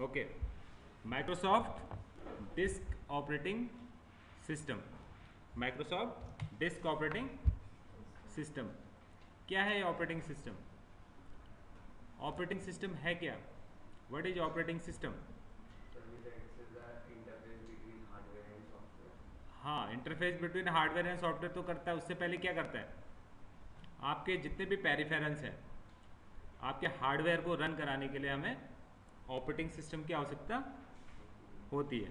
Okay, Microsoft disk operating system. Microsoft disk operating system क्या है? Operating system, operating system है क्या? What is operating system? हाँ, interface between hardware and software तो करता है। उससे पहले क्या करता है? आपके जितने भी पेरिफेरल्स हैं, आपके हार्डवेयर को रन कराने के लिए हमें ऑपरेटिंग सिस्टम की आवश्यकता होती है।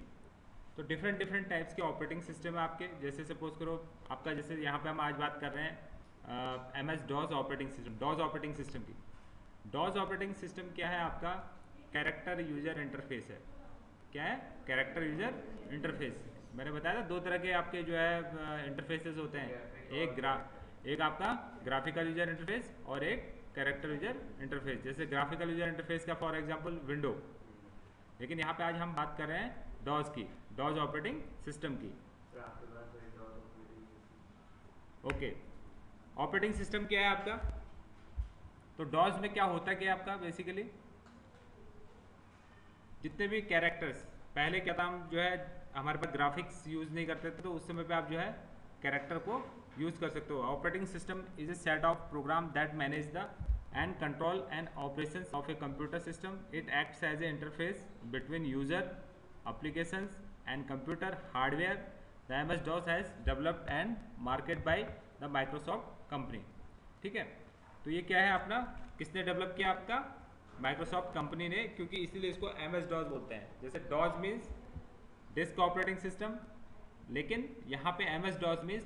तो डिफरेंट डिफरेंट टाइप्स के ऑपरेटिंग सिस्टम है आपके। जैसे सपोज करो आपका, जैसे यहाँ पे हम आज बात कर रहे हैं MS DOS operating system, DOS operating system की। डॉस ऑपरेटिंग सिस्टम क्या है? आपका कैरेक्टर यूजर इंटरफेस है। क्या है? Character user interface. मैंने बताया था दो तरह के आपके जो है इंटरफेसेस होते हैं, एक आपका ग्राफिकल यूजर इंटरफेस और एक कैरेक्टर यूजर इंटरफेस। जैसे ग्राफिकल यूजर इंटरफेस का फॉर एग्जांपल विंडो, लेकिन यहाँ पे आज हम बात कर रहे हैं डॉस की, डॉस ऑपरेटिंग सिस्टम की। ओके, ऑपरेटिंग सिस्टम क्या है आपका? तो डॉस में क्या होता क्या है आपका? बेसिकली जितने भी कैरेक्टर्स, पहले क्या था, हम जो है हमारे पास ग्राफिक्स यूज नहीं करते थे, तो उस समय पे आप जो है कैरेक्टर को यूज कर सकते हो। Operating system is a set of program that manage the and control and operations of a computer system. It acts as an interface between user, applications and computer hardware. The MS-DOS has developed and marketed by the Microsoft company. ठीक है, तो ये क्या है अपना, किसने develop किया? आपका माइक्रोसॉफ्ट कंपनी ने, क्योंकि इसीलिए इसको MS-DOS बोलते हैं। जैसे DOS means disc operating system, लेकिन यहाँ पे MS-DOS मीन्स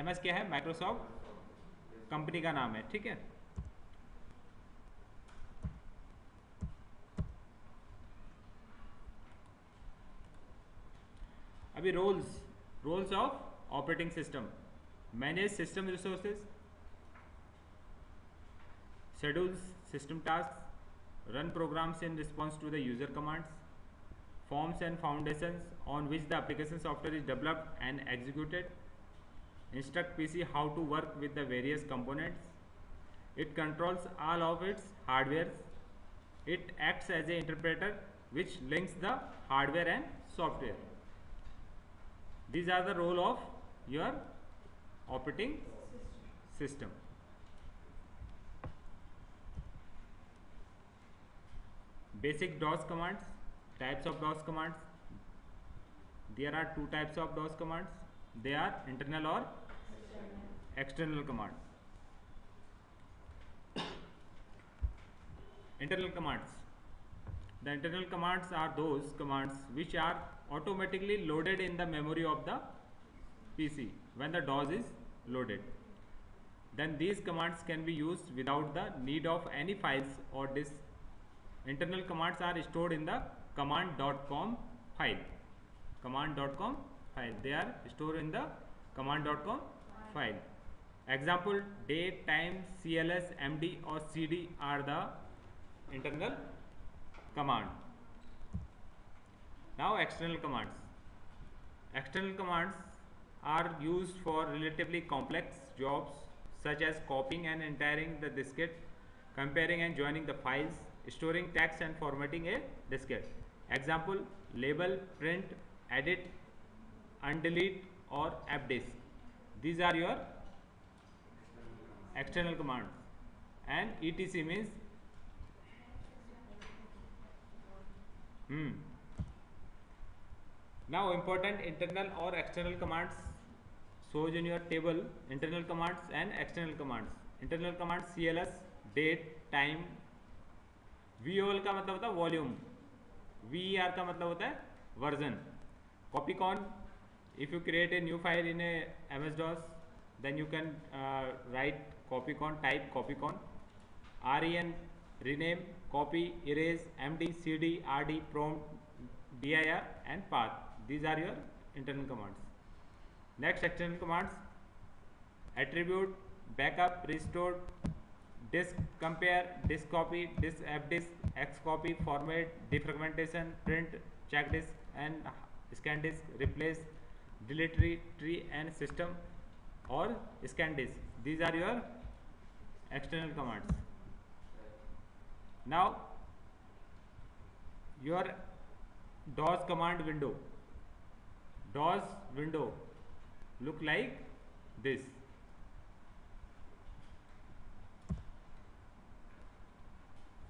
MS क्या है? माइक्रोसॉफ्ट कंपनी का नाम है। ठीक है, अभी roles of operating system: manage system resources, schedules system task, run programs in response to the user commands, forms and foundations on which the application software is developed and executed, instruct PC how to work with the various components, it controls all of its hardware, it acts as an interpreter which links the hardware and software. These are the role of your operating system. Basic DOS commands, types of DOS commands. There are two types of DOS commands. They are internal or external command. Internal commands. The internal commands are those commands which are automatically loaded in the memory of the PC when the DOS is loaded. Then these commands can be used without the need of any files or disk. Internal commands are stored in the command.com file. Command.com file. They are stored in the command.com file. Example: date, time, CLS, MD or CD are the internal command. Now external commands. External commands are used for relatively complex jobs such as copying and entering the diskette, comparing and joining the files, storing text and formatting a diskette. Example: label, print, edit, undelete or fdisk. These are your external commands. And etc means now important internal or external commands shows in your table. Internal commands and external commands. Internal commands: CLS, date, time. VOL का मतलब होता है volume, VER का मतलब होता है version. Copycon: if you create a new file in a MS-DOS, then you can write copycon, type copycon. REN: rename, copy, erase. MD, CD, RD, prompt, dir and path. These are your internal commands. Next, external commands: attribute, backup, restore, disk compare, disk copy, disk fdisk, xcopy, format, defragmentation, print, check disk and scan disk, replace, delete tree and system or scan disk. These are your external commands. Now your DOS command window. DOS window look like this.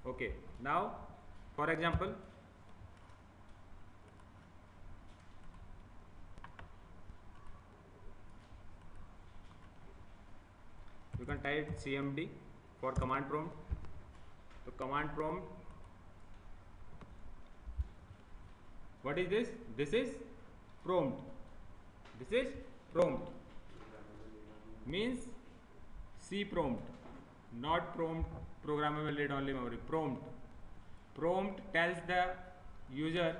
Okay, now for example, you can type cmd for command prompt. So command prompt, what is this? This is prompt. This is prompt, means C prompt, not prompt programmable read only memory. Prompt. Prompt tells the user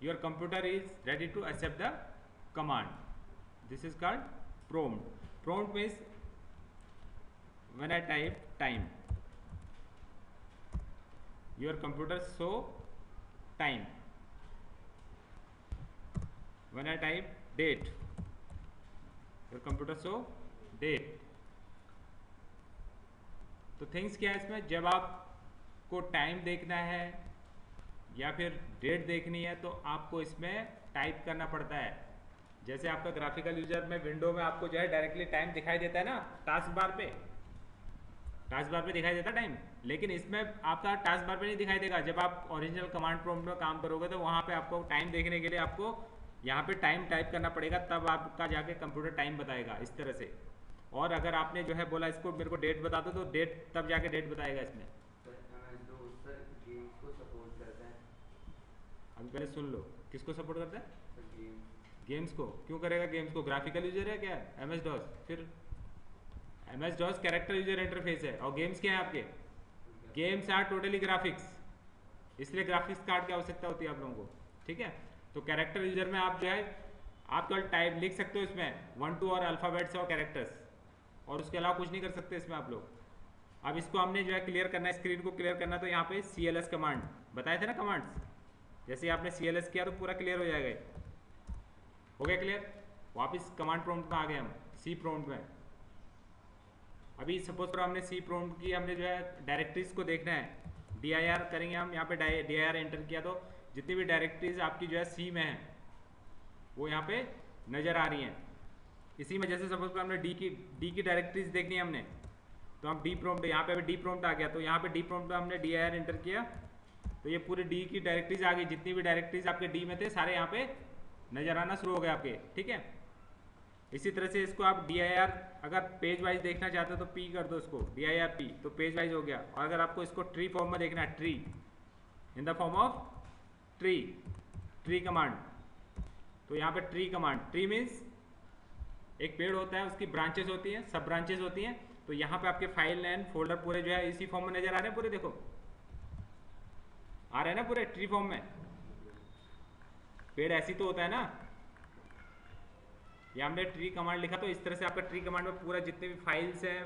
your computer is ready to accept the command. This is called prompt. Prompt means when I type time, your computer show time. When I type date, your computer show date. तो things क्या है इसमें, जब आपको time देखना है या फिर डेट देखनी है तो आपको इसमें टाइप करना पड़ता है। जैसे आपका ग्राफिकल यूजर में विंडो में आपको जो है डायरेक्टली टाइम दिखाई देता है ना, टास्क बार पे दिखाई देता है टाइम, लेकिन इसमें आपका टास्क बार पे नहीं दिखाई देगा। जब आप ओरिजिनल कमांड प्रॉम्प्ट में काम करोगे तो वहाँ पे आपको टाइम देखने के लिए आपको यहाँ पे टाइम टाइप करना पड़ेगा, तब आपका जाके कंप्यूटर टाइम बताएगा इस तरह से। और अगर आपने जो है बोला इसको मेरे को डेट बता दो तो डेट तब जाके डेट बताएगा इसमें। अभी पहले सुन लो, किसको सपोर्ट करता है? गेम्स को। क्यों करेगा गेम्स को? ग्राफिकल यूजर है क्या MS DOS? फिर MS DOS character user interface है, और गेम्स क्या है आपके? गेम्स आर टोटली ग्राफिक्स, इसलिए ग्राफिक्स कार्ड की आवश्यकता होती है आप लोगों को, ठीक है। तो कैरेक्टर यूजर में आप जो है आप केवल टाइप लिख सकते हो इसमें 1 2 और अल्फ़ाबेट्स और कैरेक्टर्स, और उसके अलावा कुछ नहीं कर सकते इसमें आप लोग। अब इसको हमने जो है क्लियर करना है, स्क्रीन को क्लियर करना, तो यहाँ पे CLS कमांड बताए थे ना कमांड्स, जैसे आपने CLS किया तो पूरा क्लियर हो जाएगा। हो गया क्लियर? वापस कमांड प्रॉम्प्ट में आ गए हम, सी प्रॉम्प्ट में। अभी सपोज करो हमने सी प्रॉम्प्ट की, हमने जो है डायरेक्टरीज को देखना है, dir करेंगे हम, यहाँ पे dir एंटर किया तो जितनी भी डायरेक्टरीज आपकी जो है सी में है वो यहाँ पे नज़र आ रही हैं। इसी में जैसे सपोज करो हमने डी की डायरेक्टरीज देखनी है हमने, तो हम डी प्रॉम्प्ट, यहाँ पे डी प्रॉम्प्ट आ गया, तो यहाँ पे डी प्रॉम्प्ट में हमने dir एंटर किया तो ये पूरी डी की डायरेक्टरीज आ गई, जितनी भी डायरेक्टरीज आपके डी में थे सारे यहाँ पे नज़र आना शुरू हो गए आपके, ठीक है। इसी तरह से इसको आप dir अगर पेज वाइज देखना चाहते हो तो p कर दो इसको, dir p, तो पेज वाइज हो गया। और अगर आपको इसको ट्री फॉर्म में देखना है, tree in the form of tree command, तो यहाँ पे ट्री कमांड, ट्री मीन्स एक पेड़ होता है, उसकी ब्रांचेस होती हैं, सब ब्रांचेस होती हैं, तो यहाँ पे आपके फाइल एंड फोल्डर पूरे जो है इसी फॉर्म में नजर आ रहे हैं पूरे, देखो आ रहे हैं ना पूरे ट्री फॉर्म में। पेड़ ऐसी तो होता है ना, ये हमने ट्री कमांड लिखा तो इस तरह से आपका ट्री कमांड में पूरा जितने भी फाइल्स हैं,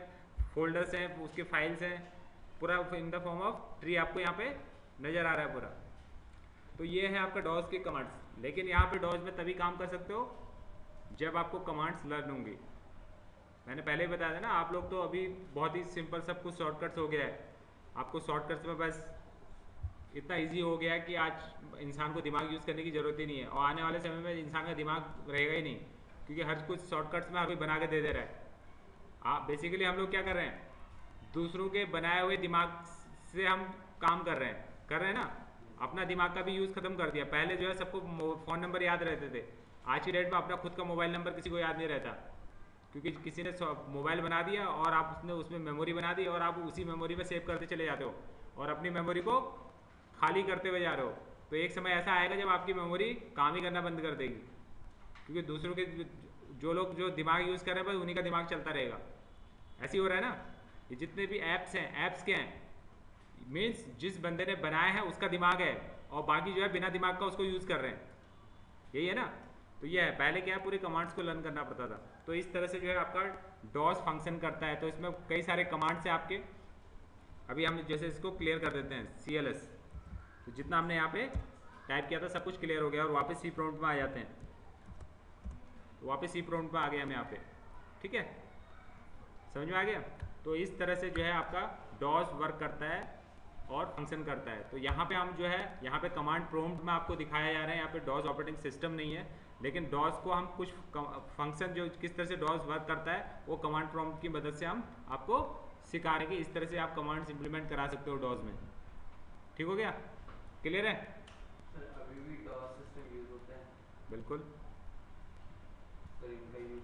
फोल्डर्स हैं, उसके फाइल्स हैं, पूरा in the form of tree आपको यहाँ पे नजर आ रहा है पूरा। तो ये है आपका डॉस के कमांड्स। लेकिन यहाँ पे डॉस में तभी काम कर सकते हो जब आपको कमांड्स लर्न होंगी। मैंने पहले ही बताया था ना, आप लोग तो अभी बहुत ही सिंपल सब कुछ शॉर्टकट्स हो गया है, आपको शॉर्टकट्स में बस इतना इजी हो गया है कि आज इंसान को दिमाग यूज़ करने की ज़रूरत ही नहीं है, और आने वाले समय में इंसान का दिमाग रहेगा ही नहीं, क्योंकि हर कुछ शॉर्टकट्स में हर कोई बना के दे रहा है। आप बेसिकली हम लोग क्या कर रहे हैं, दूसरों के बनाए हुए दिमाग से हम काम कर रहे हैं ना, अपना दिमाग का भी यूज़ खत्म कर दिया। पहले जो है सबको फ़ोन नंबर याद रहते थे, आज की डेट में अपना खुद का मोबाइल नंबर किसी को याद नहीं रहता, क्योंकि किसी ने मोबाइल बना दिया और आप उसमें मेमोरी बना दी और आप उसी मेमोरी में सेव करते चले जाते हो और अपनी मेमोरी को खाली करते हुए जा रहे हो। तो एक समय ऐसा आएगा जब आपकी मेमोरी काम ही करना बंद कर देगी, क्योंकि दूसरों के जो लोग जो दिमाग यूज़ कर रहे हैं बस उन्हीं का दिमाग चलता रहेगा। ऐसे ही हो रहा है ना, ये जितने भी ऐप्स हैं, ऐप्स क्या हैं, मीन्स जिस बंदे ने बनाया है उसका दिमाग है और बाकी जो है बिना दिमाग का उसको यूज़ कर रहे हैं, यही है ना। तो ये है, पहले क्या है पूरे कमांड्स को लर्न करना पड़ता था। तो इस तरह से जो है आपका डॉस फंक्शन करता है। तो इसमें कई सारे कमांड्स हैं आपके, अभी हम जैसे इसको क्लियर कर देते हैं CLS, तो जितना हमने यहाँ पे टाइप किया था सब कुछ क्लियर हो गया और वापस सी प्रॉम्प्ट में आ जाते हैं। तो वापस सी प्रॉम्प्ट में आ गए हम यहाँ पे, ठीक है, समझ में आ गया। तो इस तरह से जो है आपका डॉस वर्क करता है और फंक्शन करता है। तो यहाँ पे हम जो है यहाँ पे कमांड प्रॉम्प्ट में आपको दिखाया जा रहा है, यहाँ पे डॉस ऑपरेटिंग सिस्टम नहीं है, लेकिन डॉस को हम कुछ फंक्शन जो किस तरह से डॉस वर्क करता है वो कमांड प्रॉम्प्ट की मदद से हम आपको सिखा रहे हैं कि इस तरह से आप कमांड्स इंप्लीमेंट करा सकते हो डॉस में। ठीक हो गया? क्लियर है? सर अभी भी डॉस सिस्टम यूज होता है? बिल्कुल। सर इनका यूज